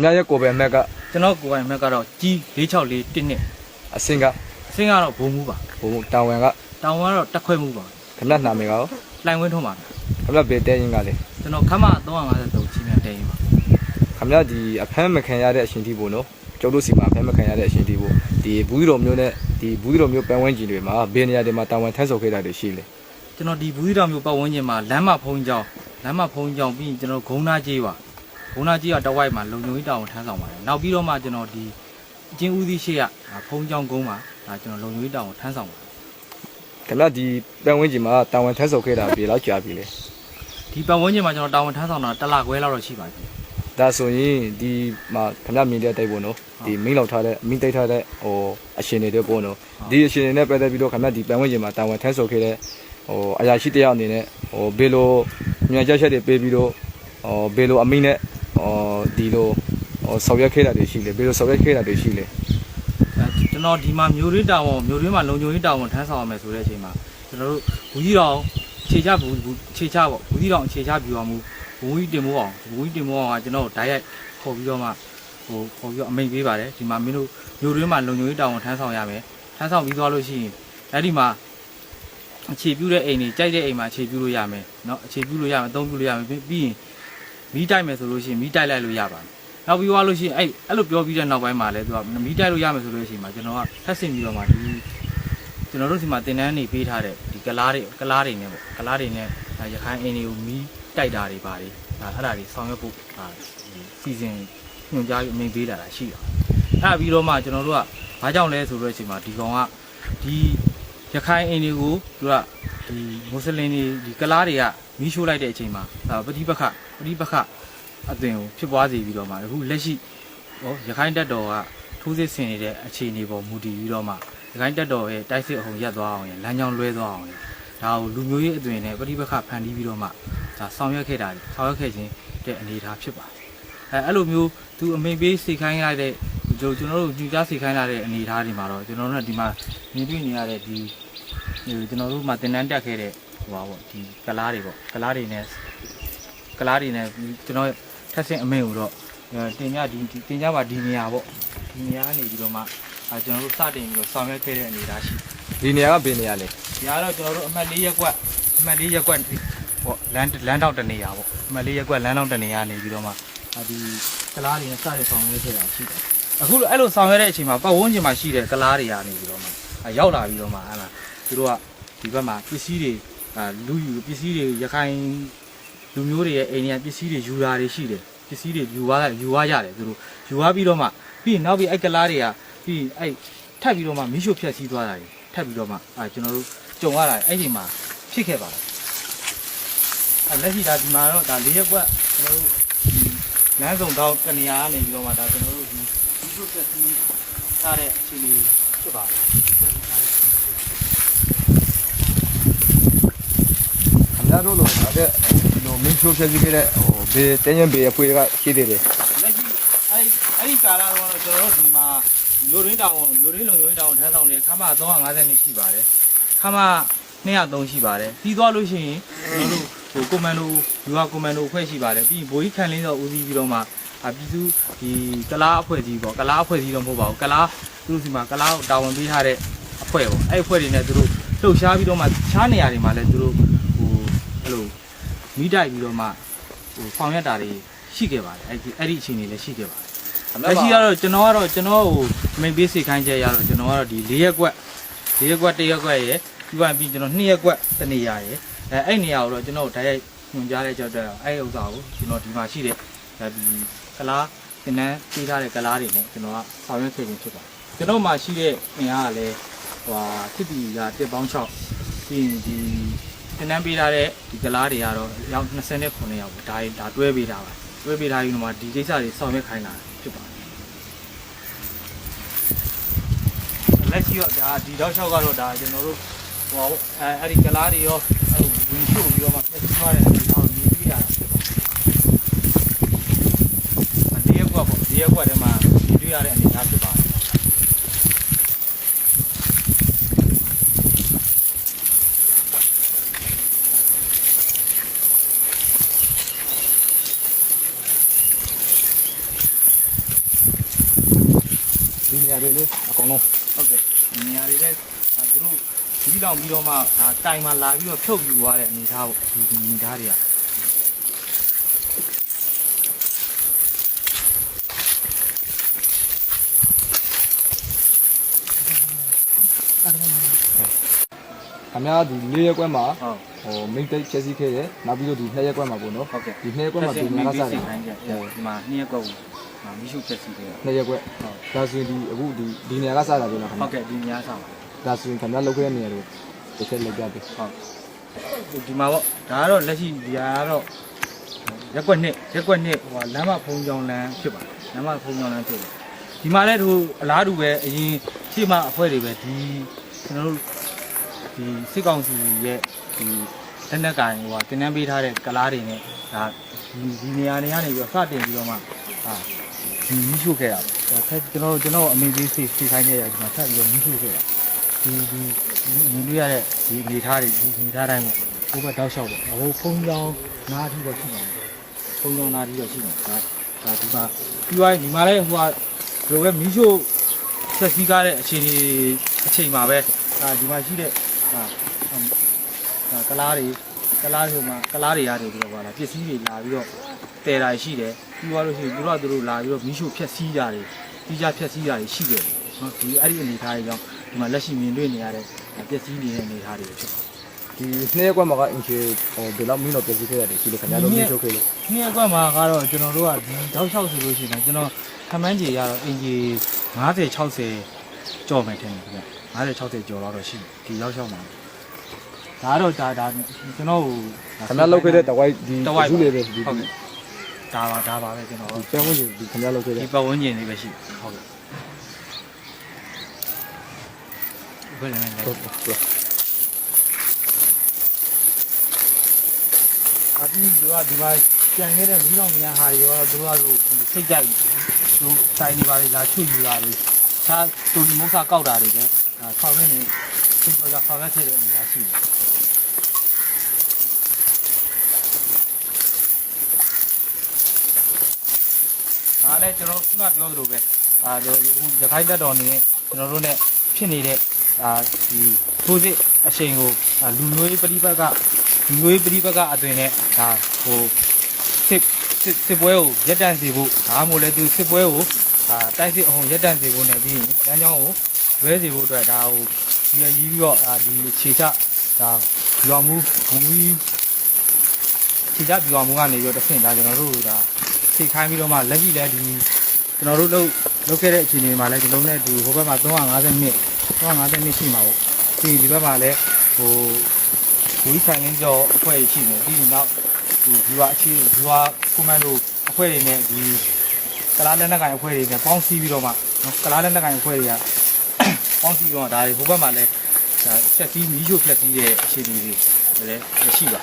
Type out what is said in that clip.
များရဲ့ကိုယ်ပဲမက်ကကျွန်တော်ကိုယ်ပိုင်မက်ကတော့ကြီး464တစ်နှစ်အစင်ကတော့ဘုံမှုပါဘုံတောင်ဝင်ကတောင်ဝင်ကတော့တက်ခွဲမှုပါခဏနာမည်ကောလှိုင်ဝင်းထုံးပါခဏဘေးတဲရင်ကလေကျွန်တော်ခမ353ကြီးမြန်တဲရင်ပါခမဒီအဖမ်းမခံရတဲ့အရှင်တီပေါ့နော်ကျော်တို့စီမှာအဖမ်းမခံရတဲ့အရှင်တီပေါ့ဒီဘူးတော်မျိုးနဲ့ဒီဘူးတော်မျိုးပန်းဝန်းကျင်တွေမှာဘယ်နေရာတွေမှာတာဝန်ထမ်းဆောင်ခဲ့တာတွေရှိလဲကျွန်တော်ဒီဘူးတော်မျိုးပတ်ဝန်းကျင်မှာလမ်းမဖုံးကြောင်းပြီးကျွန်တော်ဂုံးသားကြီးပါဂုံးသားကြီးကတဝိုက်မှာလုံခြုံရေးတာဝန်ထမ်းဆောင်ပါတယ်နောက်ပြီးတော့မှကျွန်တော်ဒီအချင်းဦးစီးရှိရဖုံးကြောင်းကုန်းမှာဒါကျွန်တော်လုံခြုံရေးတာဝန်ထမ်းဆောင်ပါတယ်ခမဒီပန်းဝန်းကျင်မှာတာဝန်ထမ်းဆောင်ခဲ့တာဘယ်လောက်ကြာပြီလဲဒီပတ်ဝန်းကျင်မှာကျွန်တော်တာဝန်ထမ်းဆောင်တာ1လခွဲလောက်တော့ရှိပါပြီဒါဆိုရင်ဒီမှာခမမြင်တဲ့အတိုင်းပေါ့နော်ဒီမိလောက်ထားတဲ့မိတိတ်ထားတဲ့ဟိုအရှင်တွေပေါ့နော်ဒီအရှင်တွေနဲ့ပတ်သက်ပြီးတော့ခမဒီပန်းဝန်းကျင်မှာတာဝန်ထမ်းဆောင်ခဲ့တဲ့ဟိုအရာရှိတယောက်အနေနဲ့ဟိုဘယ်လိုညွှန်ကြားချက်တွေပေးပြီးတော့ဘယ်လိုအမိနဲ့ဒီလိုဆောင်ရွက်ခဲ့တာတွေရှိလဲဘယ်လိုဆောင်ရွက်ခဲ့တာတွေရှိလဲကျွန်တော်ဒီမှာမျိုးရင်းတာဝန်မျိုးရင်းမှာလုံခြုံရေးတာဝန်ထမ်းဆောင်ရမယ်ဆိုတဲ့အချိန်မှာကျွန်တော်တို့ဘူးကြီးတော်ခြေချပေါ့ဘူးကြီးတော်အခြေချပြီးတော့မူဘူးကြီးတင်မိုးအောင်ကကျွန်တော်ဓာတ်ရိုက်ခေါ်ပြီးတော့မှခေါ်ပြီးတော့အမိန်ပေးပါတယ်ဒီမှာမင်းတို့မျိုးရင်းမှာလုံခြုံရေးတာဝန်ထမ်းဆောင်ရမယ်ထမ်းဆောင်ပြီးသွားလို့ရှိရင်အဲ့ဒီမှာအခြေပြုတဲ့အိမ်တွေကြိုက်တဲ့အိမ်မှာအခြေပြုလို့ရမယ်เนาะအခြေပြုလို့ရမယ်အသုံးပြုလို့ရမယ်ပြီးရင်မီးတိုက်မယ်ဆိုလို့ရှိရင်မီးတိုက်လိုက်လို့ရပါတယ်နောက်ပြီးသွားလို့ရှိရင်အဲ့လိုပြောပြီးတဲ့နောက်ပိုင်းမှာလည်းသူကမီးတိုက်လို့ရမယ်ဆိုလို့ရှိရင်ကျွန်တော်ကထပ်ဆင့်ပြီးတော့မှဒီကျွန်တော်တို့ဒီမှာတင်တန်းနေပေးထားတဲ့ဒီကလားတွေနဲ့ပေါ့ကလားတွေနဲ့ရခိုင်အိမ်တွေကိုမီးတိုက်တာတွေပါတယ်အဲ့ဒါတွေဆောင်ရွက်ဖို့စီစဉ်ညွှန်ကြားပြီးအမိန့်ပေးလာတာရှိတာအဲ့ပြီးတော့မှကျွန်တော်တို့ကဘာကြောင့်လဲဆိုတော့အချိန်မှာဒီကောင်ကဒီရခိုင်အိမ်တွေကိုသူကဒီမွတ်စလင်တွေဒီကလားတွေကမီးရှို့လိုက်တဲ့အချိန်မှာပဋိပက္ခအသွင်ကိုဖြစ်ပွားစေပြီးတော့မှအခုလက်ရှိရခိုင်တပ်တော်ကထိုးစစ်ဆင်နေတဲ့အခြေအနေပေါ်မူတည်ပြီးတော့မှရခိုင်တပ်တော်ရဲ့တိုက်စစ်အုံရပ်သွားအောင်ရလမ်းကြောင်းလွဲသွားအောင်ဒါကိုလူမျိုးရေးအသွင်နဲ့ပဋိပက္ခဖန်တီးပြီးတော့မှဒါဆောင်ရွက်ခဲ့ခြင်းတဲ့အနေအထားဖြစ်ပါတယ်အဲ့လိုမျိုးသူအမိန်ပေးစိတ်ခိုင်းလိုက်တဲ့ကျွန်တော်တို့ညှိကြားစိတ်ခိုင်းလာတဲ့အနေအထားတွေမှာတော့ကျွန်တော်တို့ကဒီမှာမြင်တွေ့နေရတဲ့ဒီကျွန်တော်တို့မှတင်တန်းတက်ခဲ့တဲ့ဒီကလားတွေနဲ့ကျွန်တော်ထက်ဆင့်အမိန်ကိုတော့တင်ကြပါဒီနေရာပေါ့ဒီနေရာကနေပြီးတော့မှကျွန်တော်တို့စတင်ပြီးတော့ဆောင်ရွက်ခဲ့တဲ့အနေအထားရှိဒီနေရာကဘယ်နေရာလဲဒီကတော့ကျွန်တော်တို့အမှတ်4ရပ်ကွက်ပေါ့လမ်းတောက်တနေရာပေါ့အမှတ်4ရပ်ကွက်လမ်းတောက်တနေရာနေပြီးတော့မှဒီကလားတွေနဲ့စတင်ဆောင်ရွက်ခဲ့တာရှိတယ်အခုအဲ့လိုဆောင်ရွက်တဲ့အချိန်မှာပတ်ဝန်းကျင်မှာရှိတဲ့ကလားတွေကနေပြီးတော့မှရောက်လာပြီးတော့မှသူတို့ကဒီဘက်မှာပစ္စည်းတွေလူယူပစ္စည်းတွေရခိုင်လူမျိုးတွေရဲ့အိမ်တွေကပစ္စည်းတွေယူတာတွေရှိတယ်ပစ္စည်းတွေယူသွားရတယ်သူတို့ယူသွားပြီးတော့မှပြီးရင်နောက်ပြီးအဲ့ကလားတွေကပြီးအဲ့ထပ်ပြီးတော့မှမီးရှို့ဖျက်ဆီးသွားတာတွေထပ်ပြီးတော့မှကျွန်တော်တို့ကြုံရတာအဲ့ဒီမှာဖြစ်ခဲ့ပါတယ်လက်ရှိဒီမှာတော့၄ရက်ကွက်ကျွန်တော်တို့လမ်းစုံတော့တနေရာကနေပြီးတော့မှကျွန်တော်တို့ဒီမီးရှို့ဖျက်ဆီးထားတဲ့အခြေအနေဖြစ်ပါတယ်များတို့လို့ဒါတဲ့ဒီလိုမင်းချိုးဖြည့်ခဲ့တဲ့ဘေးတင်းရင်ဘေးအဖွေးကရှိသေးတယ်လက်ရှိအဲ့ဒီကာလတော့ကျွန်တော်တို့ဒီမှာမျိုးရင်းလုံခြုံရေးတောင်ထမ်းဆောင်နေခမ350နှစ်ရှိပါတယ်ခမ203ရှိပါတယ်ပြီးသွားလို့ရှိရင်ကျွန်တော်တို့ကွန်မန်ဒိုယူဟာကွန်မန်ဒိုအဖွဲ့ရှိပါတယ်ပြီးဘိုးကြီးခန့်လင်းတော့ဦးစီးပြီးတော့မှပြည်သူဒီကလားအဖွဲ့ကြီးပေါ့ကလားအဖွဲ့ကြီးတော့မဟုတ်ပါဘူးကလားသူတို့ဒီမှာကလားကိုတာဝန်ပေးထားတဲ့အဖွဲ့ပေါ့အဲ့အဖွဲ့တွေနဲ့သူတို့လှုပ်ရှားပြီးတော့မှခြားနေရာတွေမှာလည်းသူတို့အဲ့လိုမိတိုက်ပြီးတော့မှဆောင်ရွက်တာတွေရှိခဲ့ပါတယ်အဲ့ဒီအခြေအနေလည်းရှိခဲ့ပါတယ်လက်ရှိကတော့ကျွန်တော်ကိုမိန်ပေးစိတ်ခိုင်းချက်ရတော့ကျွန်တော်ကတော့ဒီ4ရက်ကွက်1ရက်ကွက်ရယ်ပြီးကျွန်တော်2ရက်ကွက်တနေရာရယ်အဲ့နေရာကိုတော့ကျွန်တော်ဓာတ်ရိုက်ညွှန်ကြားတဲ့ကြောက်တဲ့အဲ့ဥစ္စာကိုကျွန်တော်ဒီမှာရှိတဲ့ဒီကလားတင်တန်းပေးထားတဲ့ကလားတွေနဲ့ကျွန်တော်ကဆောင်ရွက်ခဲ့ခြင်းဖြစ်ပါတယ်ကျွန်တော်မှရှိတဲ့အင်အားကလည်းတစ်တီက1ပေါင်း6ပြီးရင်ဒီတင်တန်းပေးထားတဲ့ဒီကလားတွေကတော့ရောက်29ယောက်ပေါ့ဒါတွဲပေးထားပါတွဲပေးထားပြီးတော့မှဒီကိစ္စတွေဆောင်ရွက်ခိုင်းတာဖြစ်ပါတယ်လက်ရှိတော့ဒီတော့6ကတော့ကျွန်တော်တို့အဲ့ဒီကလားတွေရောဝင်ရှို့ပြီးတော့မှပြည့်စုံသွားတဲ့အနေအထားကိုမြင်တွေ့ရတာဖြစ်ပါတယ်ဒီရက်ကွက်ထဲမှာမြင်တွေ့ရတဲ့အနေအထားဖြစ်ပါတယ် ဒီနေရာတွေလေအကုန်လုံး ဟုတ်ကဲ့ဒီနေရာတွေလည်းသူတို့ဒီတောင်ပြီးတော့မှတိုင်မှာလာပြီးတော့ဖြုတ်ယူသွားတဲ့အနေထားပေါ့ဒီအနေထားတွေက ခင်ဗျားဒီ၄ရက်ကွက်မှာ ဟုတ် ဟိုမိတ်တိတ်ဖြည့်ဆည်းခဲ့တယ်နောက်ပြီးတော့ဒီ2ရက်ကွက်မှာပေါ့နော် ဟုတ်ကဲ့ ဒီ2ရက်ကွက်မှာဒီနေရာကစားတယ် ဒီမှာ2ရက်ကွက်ကိုမီးရှို့ဖြတ်စီခဲ့ရ 2ရက်ကွက် ဟုတ် ဒါဆိုရင်ဒီအခုဒီနေရာကစားတာပြောလားခင် ဟု ဗျာ တ်ကဲ့ဒီနေရာဆောင် ဒါဆိုရင်ခင်ဗျားလောက်ခဲ့တဲ့နေရာတွေတစ်ချက်လောက်ပြပေး ဟုတ်ဒီမှာပေါ့ဒါကတော့လက်ရှိဒီဟာကတော့ရက်ကွက်နှစ်ဟိုလမ်းမဖုံးကြောင်လမ်းဖြစ်ပါလမ်းမဖုံးကြောင်လမ်းဖြစ်ပါဒီမှာလည်းသူအလားတူပဲအရင်ရှေ့မှာအဖွဲတွေပဲဒီကျွန်တော်တို့ဒီစစ်ကောင်စီရဲ့ဒီလက်နက်ကိုင်ဟိုတင်နှန်းပေးထားတဲ့ကလားတွေနဲ့ဒါဒီနေရာတွေကနေပြီးတော့စတင်ပြီးတော့မှဒီမီးရှို့ခဲ့တာပေါ့ဆက်ကျွန်တော်အမေကြီးစီခိုင်းခဲ့ရဒီမှာဆက်ပြီးတော့မီးရှို့ခဲ့တာဒီမြင်တွေ့ရတဲ့ဒီအနေထားတွေဒီအနေထားတိုင်းပေါ့ဘိုးဘက်တောက်လျှောက်ပေါ့ဟိုဖုံးကြောင်နားထီတော့ရှိနေတယ်ဖုံးကြောင်နားထီတော့ရှိနေတယ်ဒါဒီမှာပြီးသွားဒီမှာလည်းဟိုကဘယ်လိုပဲမီးရှို့ဆက်စည်းကားတဲ့အချိန်မှာပဲဒီမှာရှိတဲ့ကလားဆိုမှကလားတွေရတယ်ပြီးတော့ပါလားပစ္စည်းတွေလာပြီးတော့တည်တာရှိတယ်ပြီးသွားလို့ရှိရင်သူတို့လာပြီးတော့မီးရှို့ဖျက်ဆီးကြတယ်ပြီးကြဖျက်ဆီးကြတယ်ရှိတယ်နော်ဒီအဲ့ဒီအနေထားတွေကြောင့်ဒီမှာလက်ရှိမြင်တွေ့နေရတဲ့ပစ္စည်းနေတဲ့အနေထားတွေဖြစ်ပါတယ် ဒီ2ရက်ကွက်မှာကအင်ချီဟိုဘယ်လောက်မင်းတော့ပြည့်စုံခဲ့ရတယ်ရှိလို့ခင်ဗျားတို့မင်းထုတ်ခဲ့လို့ နှစ်ရက်ကွက်မှာကတော့ကျွန်တော်တို့ကဒီတောက်လျှောက်ဆိုလို့ရှိရင်ကျွန်တော်ခမန်းကြီးရတော့အင်ဂျီ50 60ကြော်မယ်ထင်တယ်ခင်ဗျ50 60ကြော်တော့ရှိတယ်ဒီရောက်လျှောက်မှာဒါကတော့ဒါကျွန်တော် ခင်ဗျားလောက်ခဲ့တဲ့တဝိုက်ဒီစုလေးပဲဒီ ဟုတ်ကဲ့ဒါပါပဲကျွန်တော် ဒီပြန်ဝင်ဒီခင်ဗျားလောက်ခဲ့တဲ့ ဒီပတ်ဝန်းကျင်လေးပဲရှိဟုတ်ကဲ့ဘယ်လိုလဲ ဟုတ်ဟုတ် အတီးတို့ကဒီမှာကြံနေတဲ့မီးတော်များဟာတွေရောတို့ကတော့စိတ်ကြိုက်တို့ဆိုင်နေပါလေလာချွတ်ယူတာတွေခြားတူမုတ်စာကောက်တာတွေလည်းဆောင်းနေနေစိတ်ကြောက်ဆောင်းရတဲ့အနေအထားရှိတယ်ဒါလည်းကျွန်တော်ခုနပြောသလိုပဲရခိုင်တပ်တော်နေကျွန်တော်တို့ ਨੇ ဖြစ်နေတဲ့ဒီထိုးစစ်အချိန်ကိုလူမျိုးရေးပဋိပက္ခအတွင်နဲ့ဒါဟိုစစ်ပွဲကိုရပ်တန့်စေဖို့ဒါမှမဟုတ်လည်းသူစစ်ပွဲကိုတိုက်စစ်အောင်ရပ်တန့်စေဖို့ ਨੇ ပြီးလမ်းကြောင်းကိုလွဲစေဖို့အတွက်ဒါဟိုဒီရည်ပြီးတော့ဒီခြေချဒါဗျူဟာမှုဘုံကြီးခြေချဗျူဟာမှုကနေပြီးတော့တစ်ဆင့်ဒါကျွန်တော်တို့ဒါထိခိုင်းပြီးတော့မှလက်ရှိလည်းဒီကျွန်တော်တို့လုပ်ခဲ့တဲ့အခြေအနေမှာလည်းဒီလုံးနဲ့ဒီဟိုဘက်မှာ350နှစ်ရှိမှာပေါ့ဒီဘက်မှာလည်းဟိုဘူရီဆိုင်ရင်းကျော်အဖွဲ့ရှိနေပြီးနောက်ဒီဗျူဟာကွန်မန်ဒိုအဖွဲ့တွေနဲ့ဒီကလားလက်နက်ကိုင်အဖွဲ့တွေနဲ့ပေါင်းစည်းပြီးတော့မှကလားလက်နက်ကိုင်အဖွဲ့တွေကပေါင်းစည်းတော့ဒါတွေဟိုဘက်မှာလည်းဒါဖြက်စီးမီးရှို့ဖြက်စီးတဲ့အခြေအနေတွေလည်းရှိပါ